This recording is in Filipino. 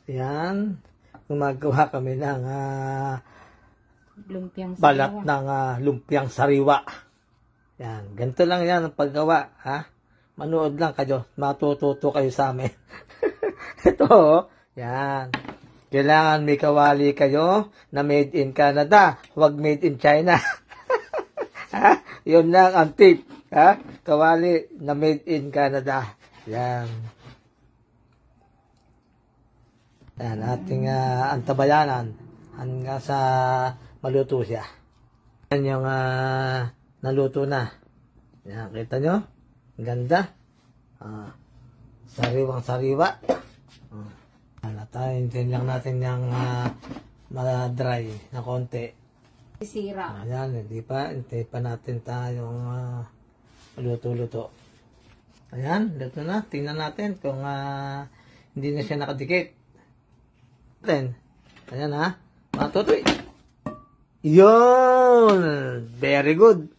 Yan. Gumagawa kami ng Lumpiang sariwa. balat ng lumpiang sariwa. Yan. Ganito lang yan ang paggawa. Ha? Manood lang kayo. Matututo kayo sa amin. Ito. Yan. Kailangan may kawali kayo na made in Canada. Huwag made in China. Ha? Yun lang ang tip. Ha? Kawali na made in Canada. Yan. Yan. Ating antabayanan. Hanggang sa maluto siya. Yan yung naluto na. Yan. Kita nyo? Ang ganda. Sariwang sariwa. Hintayin lang natin yung ma-dry na konti. Sisira. Ayan, hindi pa natin tayong luto-luto. Ayan, luto na. Tingnan natin kung hindi na siya nakadikit. Ayan ha. Matutoy. Yun! Very good.